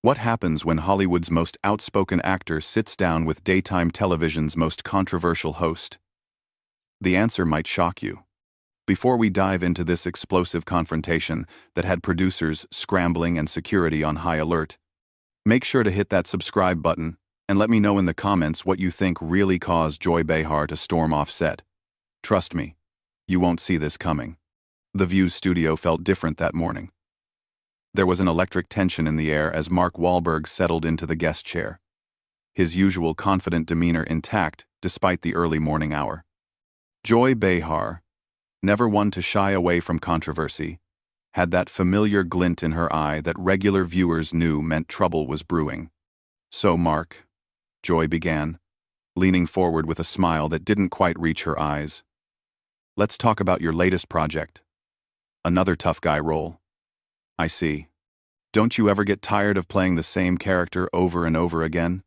What happens when Hollywood's most outspoken actor sits down with daytime television's most controversial host? The answer might shock you. Before we dive into this explosive confrontation that had producers scrambling and security on high alert, make sure to hit that subscribe button and let me know in the comments what you think really caused Joy Behar to storm off set. Trust me, you won't see this coming. The View's studio felt different that morning. There was an electric tension in the air as Mark Wahlberg settled into the guest chair, his usual confident demeanor intact despite the early morning hour. Joy Behar, never one to shy away from controversy, had that familiar glint in her eye that regular viewers knew meant trouble was brewing. "So, Mark," Joy began, leaning forward with a smile that didn't quite reach her eyes. "Let's talk about your latest project. Another tough guy role. I see. Don't you ever get tired of playing the same character over and over again?"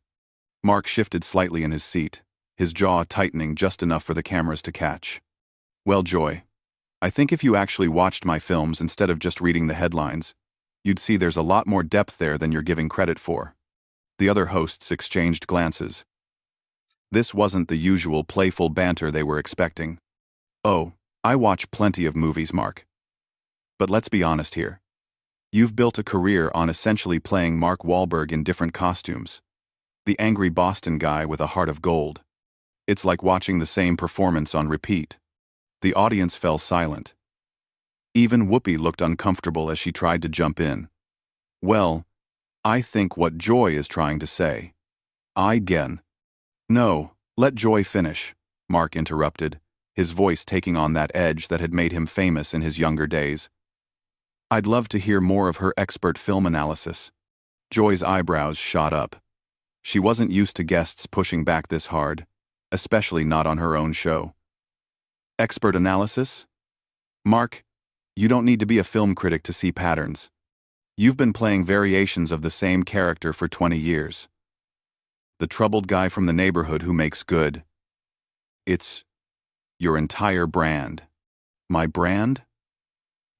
Mark shifted slightly in his seat, his jaw tightening just enough for the cameras to catch. "Well, Joy, I think if you actually watched my films instead of just reading the headlines, you'd see there's a lot more depth there than you're giving credit for." The other hosts exchanged glances. This wasn't the usual playful banter they were expecting. "Oh, I watch plenty of movies, Mark. But let's be honest here. You've built a career on essentially playing Mark Wahlberg in different costumes. The angry Boston guy with a heart of gold. It's like watching the same performance on repeat." The audience fell silent. Even Whoopi looked uncomfortable as she tried to jump in. "Well, I think what Joy is trying to say. No, let Joy finish," Mark interrupted, his voice taking on that edge that had made him famous in his younger days. "I'd love to hear more of her expert film analysis." Joy's eyebrows shot up. She wasn't used to guests pushing back this hard, especially not on her own show. "Expert analysis? Mark, you don't need to be a film critic to see patterns. You've been playing variations of the same character for 20 years. The troubled guy from the neighborhood who makes good. It's your entire brand." "My brand?"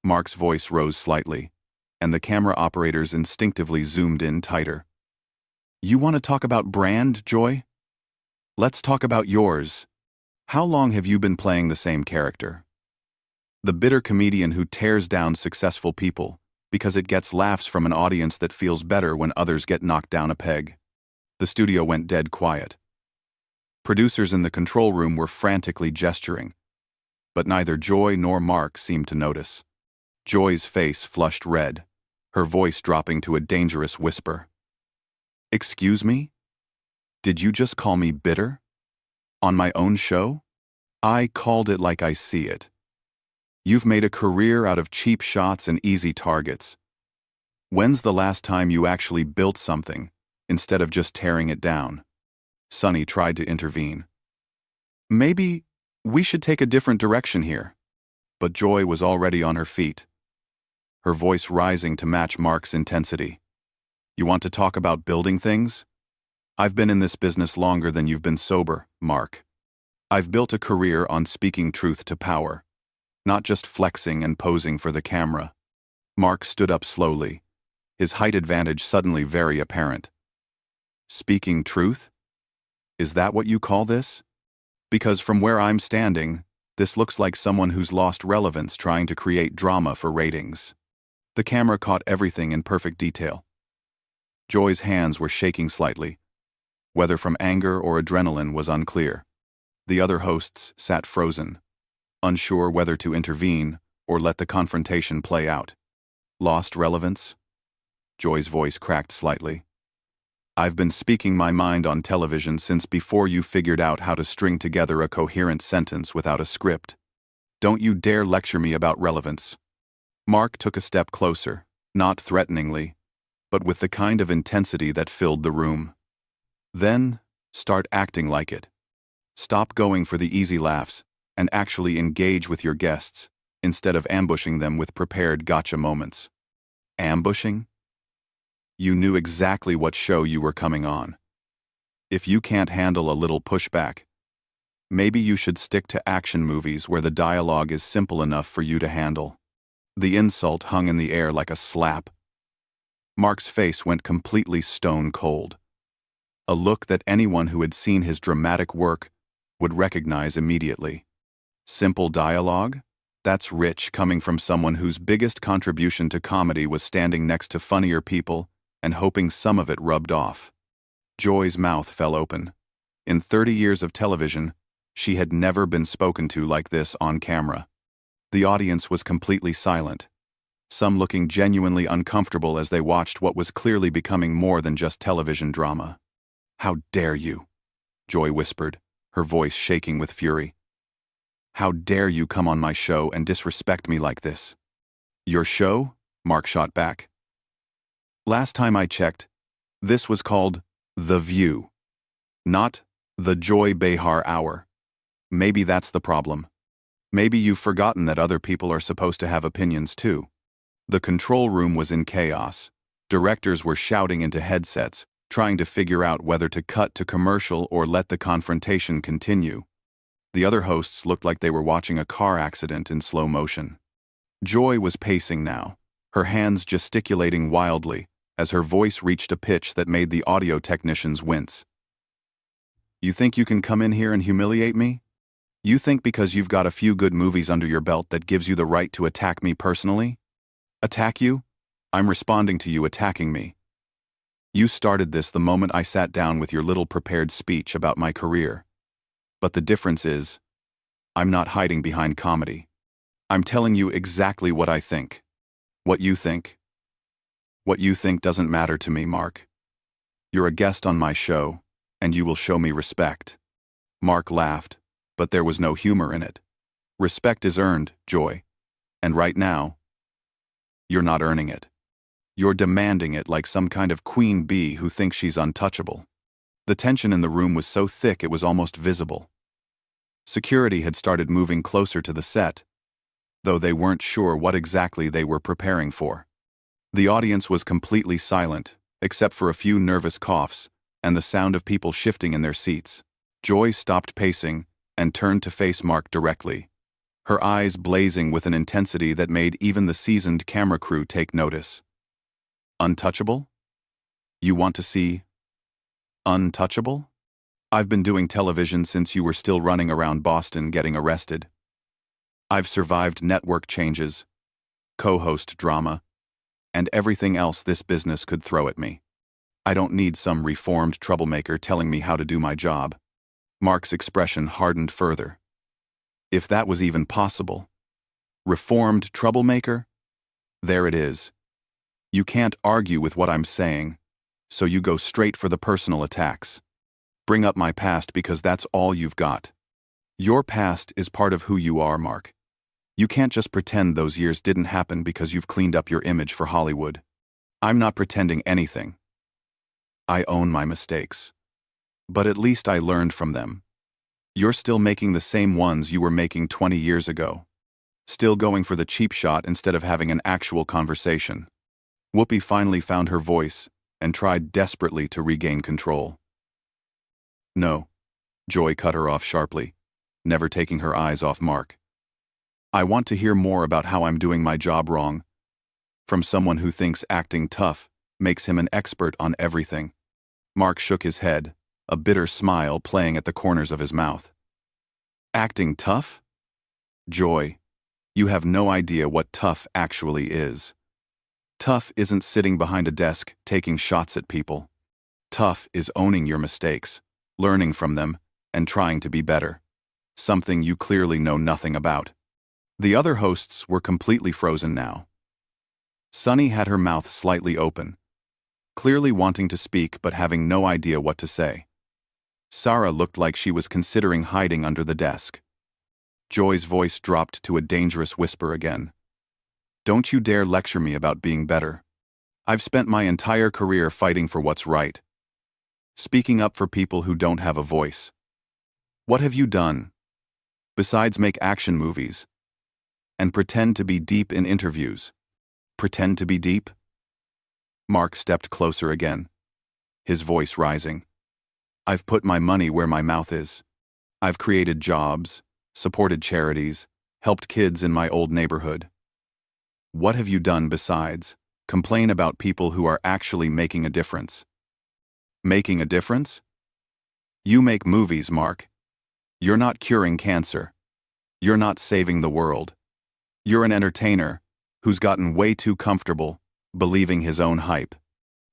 Mark's voice rose slightly, and the camera operators instinctively zoomed in tighter. "You want to talk about brand, Joy? Let's talk about yours. How long have you been playing the same character? The bitter comedian who tears down successful people because it gets laughs from an audience that feels better when others get knocked down a peg." The studio went dead quiet. Producers in the control room were frantically gesturing, but neither Joy nor Mark seemed to notice. Joy's face flushed red, her voice dropping to a dangerous whisper. "Excuse me? Did you just call me bitter? On my own show? I called it like I see it. You've made a career out of cheap shots and easy targets. When's the last time you actually built something, instead of just tearing it down?" Sonny tried to intervene. "Maybe we should take a different direction here." But Joy was already on her feet, her voice rising to match Mark's intensity. "You want to talk about building things? I've been in this business longer than you've been sober, Mark. I've built a career on speaking truth to power, not just flexing and posing for the camera." Mark stood up slowly, his height advantage suddenly very apparent. "Speaking truth? Is that what you call this? Because from where I'm standing, this looks like someone who's lost relevance trying to create drama for ratings." The camera caught everything in perfect detail. Joy's hands were shaking slightly. Whether from anger or adrenaline was unclear. The other hosts sat frozen, unsure whether to intervene or let the confrontation play out. "Lost relevance?" Joy's voice cracked slightly. "I've been speaking my mind on television since before you figured out how to string together a coherent sentence without a script. Don't you dare lecture me about relevance." Mark took a step closer, not threateningly, but with the kind of intensity that filled the room. "Then, start acting like it. Stop going for the easy laughs and actually engage with your guests, instead of ambushing them with prepared gotcha moments." Ambushing? You knew exactly what show you were coming on. If you can't handle a little pushback, maybe you should stick to action movies where the dialogue is simple enough for you to handle. The insult hung in the air like a slap. Mark's face went completely stone cold. A look that anyone who had seen his dramatic work would recognize immediately. Simple dialogue? That's rich coming from someone whose biggest contribution to comedy was standing next to funnier people and hoping some of it rubbed off. Joy's mouth fell open. In 30 years of television, she had never been spoken to like this on camera. The audience was completely silent, some looking genuinely uncomfortable as they watched what was clearly becoming more than just television drama. "How dare you?" Joy whispered, her voice shaking with fury. "How dare you come on my show and disrespect me like this?" "Your show?" Mark shot back. "Last time I checked, this was called The View, not the Joy Behar Hour. Maybe that's the problem. Maybe you've forgotten that other people are supposed to have opinions too." The control room was in chaos. Directors were shouting into headsets, trying to figure out whether to cut to commercial or let the confrontation continue. The other hosts looked like they were watching a car accident in slow motion. Joy was pacing now, her hands gesticulating wildly as her voice reached a pitch that made the audio technicians wince. "You think you can come in here and humiliate me? You think because you've got a few good movies under your belt that gives you the right to attack me personally? Attack you? I'm responding to you attacking me. You started this the moment I sat down with your little prepared speech about my career. But the difference is, I'm not hiding behind comedy. I'm telling you exactly what I think. What you think? What you think doesn't matter to me, Mark. You're a guest on my show, and you will show me respect." Mark laughed, but there was no humor in it. "Respect is earned, Joy. And right now, you're not earning it. You're demanding it like some kind of queen bee who thinks she's untouchable." The tension in the room was so thick it was almost visible. Security had started moving closer to the set, though they weren't sure what exactly they were preparing for. The audience was completely silent, except for a few nervous coughs and the sound of people shifting in their seats. Joy stopped pacing and turned to face Mark directly, her eyes blazing with an intensity that made even the seasoned camera crew take notice. "Untouchable? You want to see untouchable? I've been doing television since you were still running around Boston getting arrested. I've survived network changes, co-host drama, and everything else this business could throw at me. I don't need some reformed troublemaker telling me how to do my job." Mark's expression hardened further. If that was even possible. Reformed troublemaker? There it is. You can't argue with what I'm saying, so you go straight for the personal attacks. Bring up my past because that's all you've got. Your past is part of who you are, Mark. You can't just pretend those years didn't happen because you've cleaned up your image for Hollywood. I'm not pretending anything. I own my mistakes. But at least I learned from them. You're still making the same ones you were making 20 years ago. Still going for the cheap shot instead of having an actual conversation. Whoopi finally found her voice and tried desperately to regain control. "No," Joy cut her off sharply, never taking her eyes off Mark. "I want to hear more about how I'm doing my job wrong, from someone who thinks acting tough makes him an expert on everything." Mark shook his head, a bitter smile playing at the corners of his mouth. "Acting tough? Joy, you have no idea what tough actually is. Tough isn't sitting behind a desk taking shots at people. Tough is owning your mistakes, learning from them, and trying to be better. Something you clearly know nothing about." The other hosts were completely frozen now. Sunny had her mouth slightly open, clearly wanting to speak but having no idea what to say. Sarah looked like she was considering hiding under the desk. Joy's voice dropped to a dangerous whisper again. "Don't you dare lecture me about being better. I've spent my entire career fighting for what's right. Speaking up for people who don't have a voice. What have you done? Besides make action movies and pretend to be deep in interviews. Pretend to be deep?" Mark stepped closer again, his voice rising. "I've put my money where my mouth is. I've created jobs, supported charities, helped kids in my old neighborhood. What have you done besides?" Complain about people who are actually making a difference. Making a difference? You make movies, Mark. You're not curing cancer. You're not saving the world. You're an entertainer who's gotten way too comfortable believing his own hype.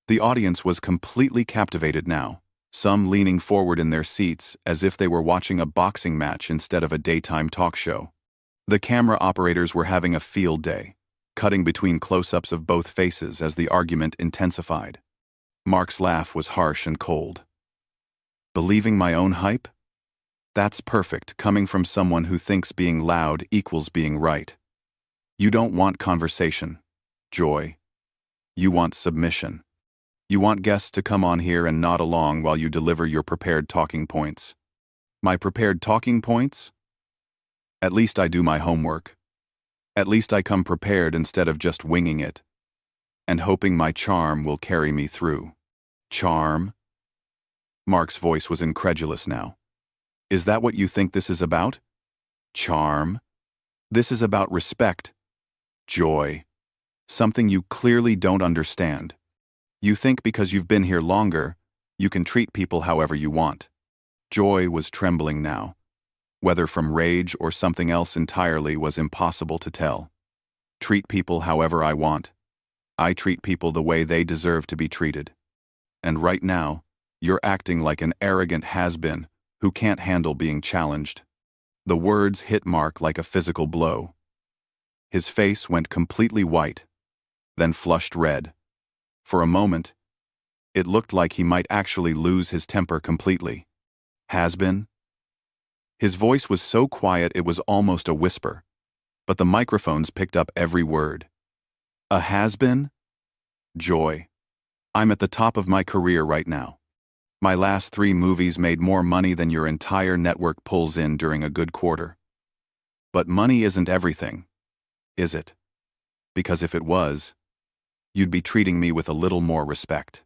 The audience was completely captivated now, some leaning forward in their seats as if they were watching a boxing match instead of a daytime talk show. The camera operators were having a field day, cutting between close-ups of both faces as the argument intensified. Mark's laugh was harsh and cold. Believing my own hype? That's perfect, coming from someone who thinks being loud equals being right. You don't want conversation, Joy. You want submission. You want guests to come on here and nod along while you deliver your prepared talking points. My prepared talking points? At least I do my homework. At least I come prepared instead of just winging it, and hoping my charm will carry me through. Charm? Mark's voice was incredulous now. Is that what you think this is about? Charm? This is about respect. Joy. Something you clearly don't understand. You think because you've been here longer, you can treat people however you want. Joy was trembling now. Whether from rage or something else entirely was impossible to tell. Treat people however I want. I treat people the way they deserve to be treated. And right now, you're acting like an arrogant has-been who can't handle being challenged. The words hit Mark like a physical blow. His face went completely white, then flushed red. For a moment, it looked like he might actually lose his temper completely. Has-been? His voice was so quiet it was almost a whisper, but the microphones picked up every word. A has-been? Joy. I'm at the top of my career right now. My last 3 movies made more money than your entire network pulls in during a good quarter. But money isn't everything, is it? Because if it was, you'd be treating me with a little more respect.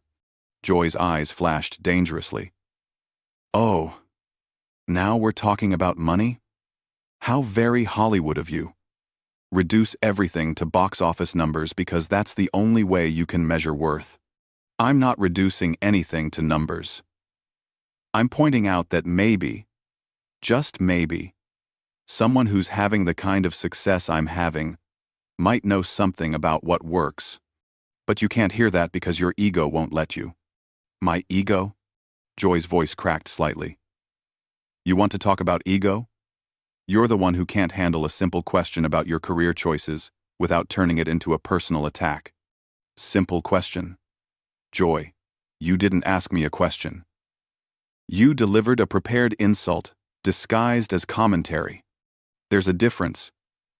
Joy's eyes flashed dangerously. Oh, now we're talking about money? How very Hollywood of you. Reduce everything to box office numbers because that's the only way you can measure worth. I'm not reducing anything to numbers. I'm pointing out that maybe, just maybe, someone who's having the kind of success I'm having might know something about what works. But you can't hear that because your ego won't let you. My ego? Joy's voice cracked slightly. You want to talk about ego? You're the one who can't handle a simple question about your career choices without turning it into a personal attack. Simple question. Joy, you didn't ask me a question. You delivered a prepared insult, disguised as commentary. There's a difference,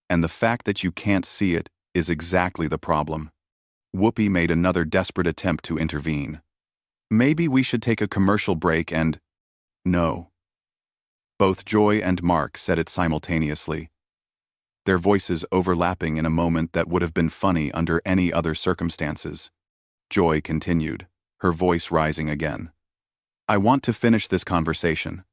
and the fact that you can't see it is exactly the problem. Whoopi made another desperate attempt to intervene. Maybe we should take a commercial break and... No. Both Joy and Mark said it simultaneously, their voices overlapping in a moment that would have been funny under any other circumstances. Joy continued, her voice rising again. I want to finish this conversation.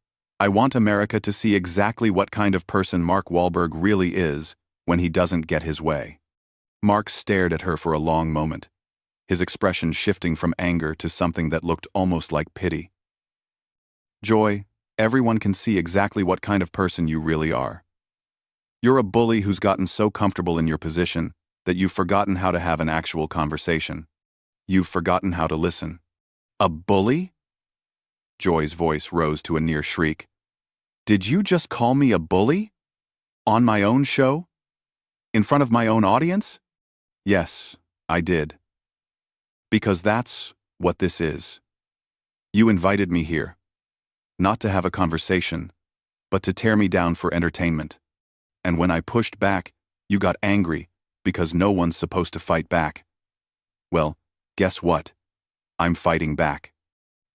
I want America to see exactly what kind of person Mark Wahlberg really is when he doesn't get his way. Mark stared at her for a long moment, his expression shifting from anger to something that looked almost like pity. Joy, everyone can see exactly what kind of person you really are. You're a bully who's gotten so comfortable in your position that you've forgotten how to have an actual conversation. You've forgotten how to listen. A bully? Joy's voice rose to a near shriek. Did you just call me a bully? On my own show? In front of my own audience? Yes, I did. Because that's what this is. You invited me here, not to have a conversation, but to tear me down for entertainment. And when I pushed back, you got angry because no one's supposed to fight back. Well, guess what? I'm fighting back.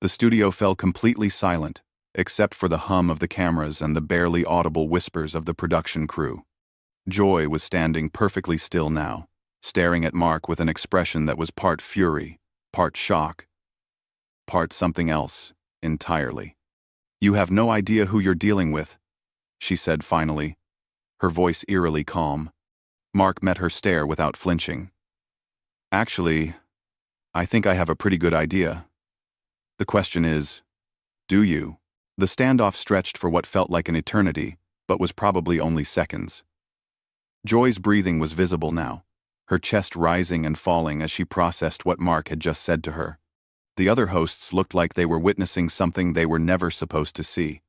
The studio fell completely silent, except for the hum of the cameras and the barely audible whispers of the production crew. Joy was standing perfectly still now, staring at Mark with an expression that was part fury, part shock, part something else entirely. You have no idea who you're dealing with, she said finally, her voice eerily calm. Mark met her stare without flinching. Actually, I think I have a pretty good idea. The question is, do you? The standoff stretched for what felt like an eternity, but was probably only seconds. Joy's breathing was visible now, her chest rising and falling as she processed what Mark had just said to her. The other hosts looked like they were witnessing something they were never supposed to see,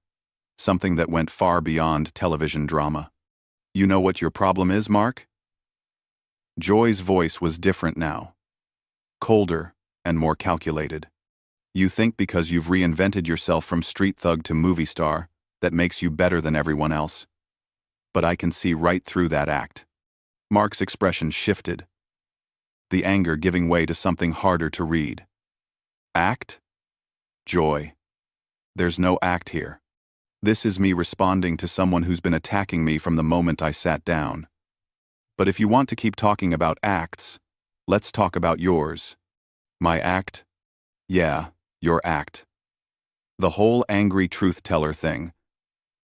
something that went far beyond television drama. You know what your problem is, Mark? Joy's voice was different now, colder and more calculated. You think because you've reinvented yourself from street thug to movie star, that makes you better than everyone else. But I can see right through that act. Mark's expression shifted, the anger giving way to something harder to read. Act? Joy. There's no act here. This is me responding to someone who's been attacking me from the moment I sat down. But if you want to keep talking about acts, let's talk about yours. My act? Yeah, your act. The whole angry truth-teller thing.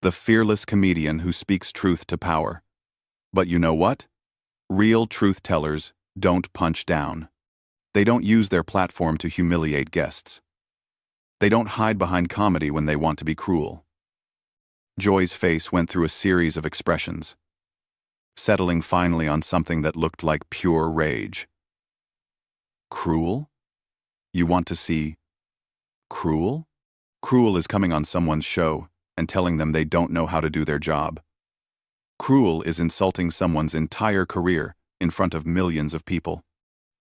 The fearless comedian who speaks truth to power. But you know what? Real truth-tellers don't punch down. They don't use their platform to humiliate guests. They don't hide behind comedy when they want to be cruel. Joy's face went through a series of expressions, settling finally on something that looked like pure rage. Cruel? You want to see cruel? Cruel is coming on someone's show and telling them they don't know how to do their job. Cruel is insulting someone's entire career in front of millions of people.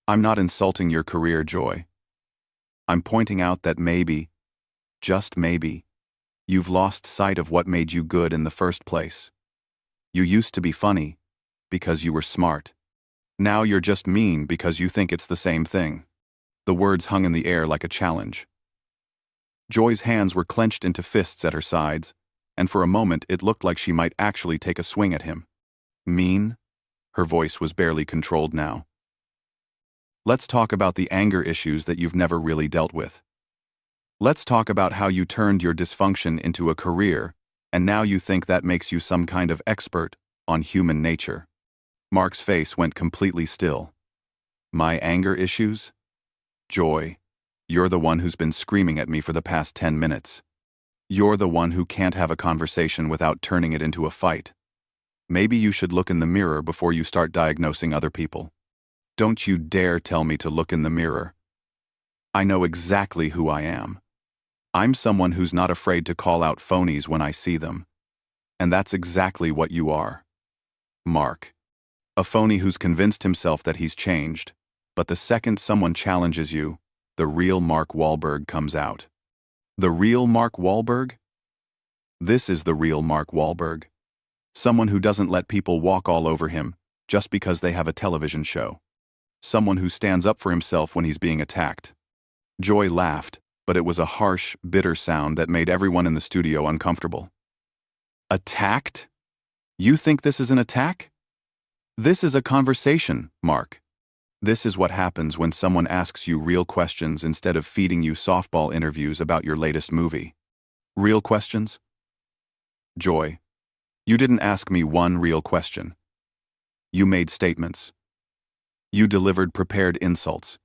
I'm not insulting your career, Joy. I'm pointing out that maybe, just maybe, you've lost sight of what made you good in the first place. You used to be funny because you were smart. Now you're just mean because you think it's the same thing. The words hung in the air like a challenge. Joy's hands were clenched into fists at her sides, and for a moment it looked like she might actually take a swing at him. Mean? Her voice was barely controlled now. Let's talk about the anger issues that you've never really dealt with. Let's talk about how you turned your dysfunction into a career, and now you think that makes you some kind of expert on human nature. Mark's face went completely still. My anger issues? Joy, you're the one who's been screaming at me for the past 10 minutes. You're the one who can't have a conversation without turning it into a fight. Maybe you should look in the mirror before you start diagnosing other people. Don't you dare tell me to look in the mirror. I know exactly who I am. I'm someone who's not afraid to call out phonies when I see them. And that's exactly what you are. Mark. A phony who's convinced himself that he's changed, but the second someone challenges you, the real Mark Wahlberg comes out. The real Mark Wahlberg? This is the real Mark Wahlberg. Someone who doesn't let people walk all over him just because they have a television show. Someone who stands up for himself when he's being attacked. Joy laughed, but it was a harsh, bitter sound that made everyone in the studio uncomfortable. Attacked? You think this is an attack? This is a conversation, Mark. This is what happens when someone asks you real questions instead of feeding you softball interviews about your latest movie. Real questions? Joy, you didn't ask me one real question. You made statements. You delivered prepared insults.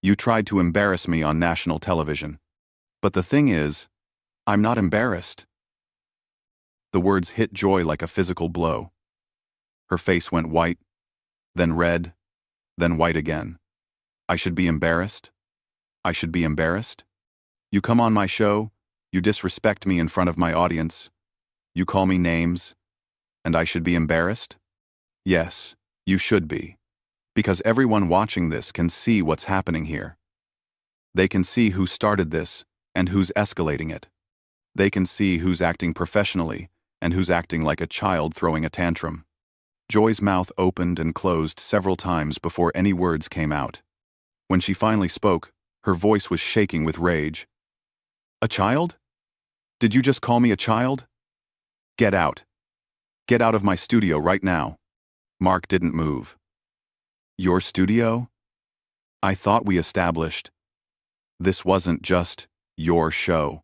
You tried to embarrass me on national television. But the thing is, I'm not embarrassed. The words hit Joy like a physical blow. Her face went white, then red, then white again. I should be embarrassed? I should be embarrassed? You come on my show, you disrespect me in front of my audience, you call me names, and I should be embarrassed? Yes, you should be. Because everyone watching this can see what's happening here. They can see who started this and who's escalating it. They can see who's acting professionally and who's acting like a child throwing a tantrum. Joy's mouth opened and closed several times before any words came out. When she finally spoke, her voice was shaking with rage. A child? Did you just call me a child? Get out. Get out of my studio right now. Mark didn't move. Your studio? I thought we established. This wasn't just your show.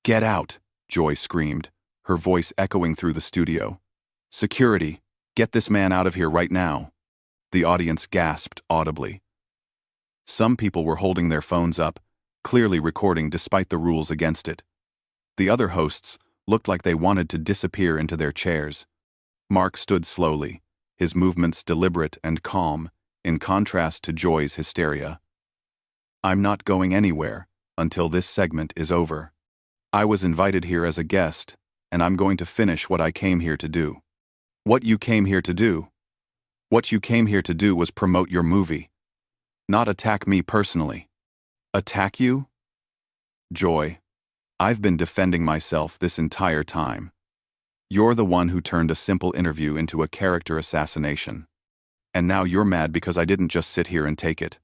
Get out, Joy screamed, her voice echoing through the studio. Security, get this man out of here right now. The audience gasped audibly. Some people were holding their phones up, clearly recording despite the rules against it. The other hosts looked like they wanted to disappear into their chairs. Mark stood slowly, his movements deliberate and calm, in contrast to Joy's hysteria. "I'm not going anywhere until this segment is over. I was invited here as a guest, and I'm going to finish what I came here to do." "What you came here to do?" "What you came here to do was promote your movie. Not attack me personally." "Attack you?" "Joy, I've been defending myself this entire time. You're the one who turned a simple interview into a character assassination. And now you're mad because I didn't just sit here and take it."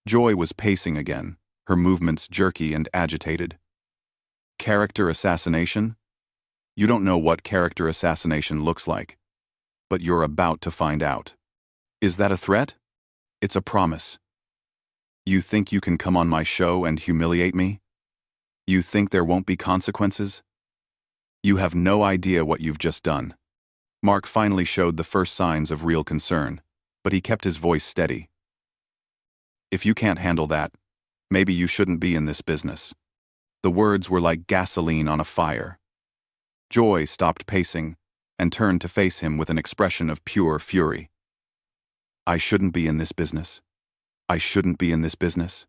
Joy was pacing again, her movements jerky and agitated. "Character assassination? You don't know what character assassination looks like. But you're about to find out." "Is that a threat?" "It's a promise. You think you can come on my show and humiliate me? You think there won't be consequences? You have no idea what you've just done." Mark finally showed the first signs of real concern, but he kept his voice steady. "If you can't handle that, maybe you shouldn't be in this business." The words were like gasoline on a fire. Joy stopped pacing and turned to face him with an expression of pure fury. "I shouldn't be in this business. I shouldn't be in this business.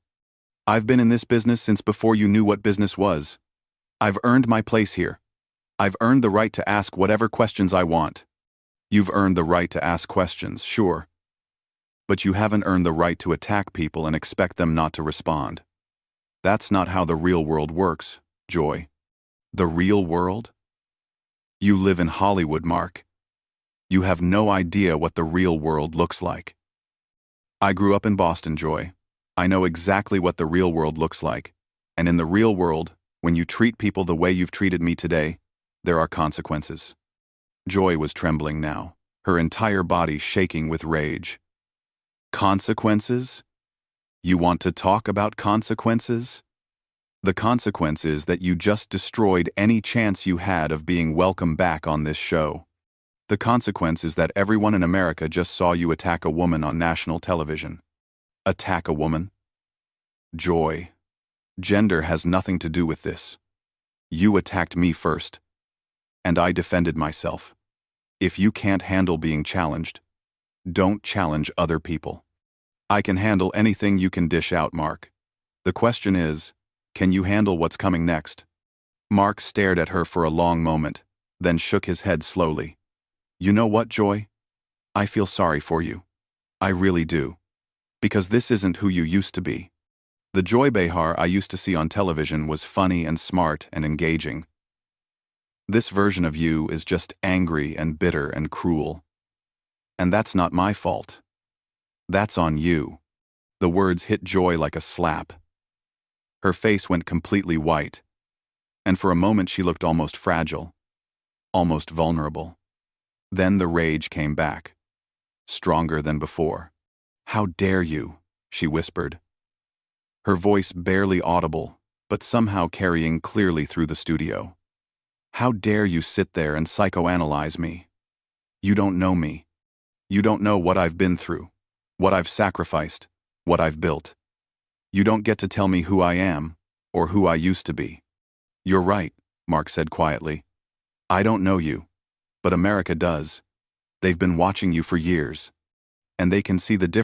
I've been in this business since before you knew what business was. I've earned my place here. I've earned the right to ask whatever questions I want." "You've earned the right to ask questions, sure. But you haven't earned the right to attack people and expect them not to respond. That's not how the real world works, Joy." "The real world?" "You live in Hollywood, Mark. You have no idea what the real world looks like." "I grew up in Boston, Joy. I know exactly what the real world looks like. And in the real world, when you treat people the way you've treated me today, there are consequences." Joy was trembling now, her entire body shaking with rage. "Consequences? You want to talk about consequences?" "The consequence is that you just destroyed any chance you had of being welcome back on this show. The consequence is that everyone in America just saw you attack a woman on national television." "Attack a woman?" "Joy, gender has nothing to do with this. You attacked me first, and I defended myself. If you can't handle being challenged, don't challenge other people." "I can handle anything you can dish out, Mark. The question is, can you handle what's coming next?" Mark stared at her for a long moment, then shook his head slowly. "You know what, Joy? I feel sorry for you. I really do. Because this isn't who you used to be. The Joy Behar I used to see on television was funny and smart and engaging. This version of you is just angry and bitter and cruel. And that's not my fault. That's on you." The words hit Joy like a slap. Her face went completely white, and for a moment she looked almost fragile, almost vulnerable. Then the rage came back, stronger than before. "How dare you?" she whispered. Her voice barely audible, but somehow carrying clearly through the studio. "How dare you sit there and psychoanalyze me? You don't know me. You don't know what I've been through, what I've sacrificed, what I've built. You don't get to tell me who I am, or who I used to be." "You're right," Mark said quietly. "I don't know you, but America does. They've been watching you for years, and they can see the difference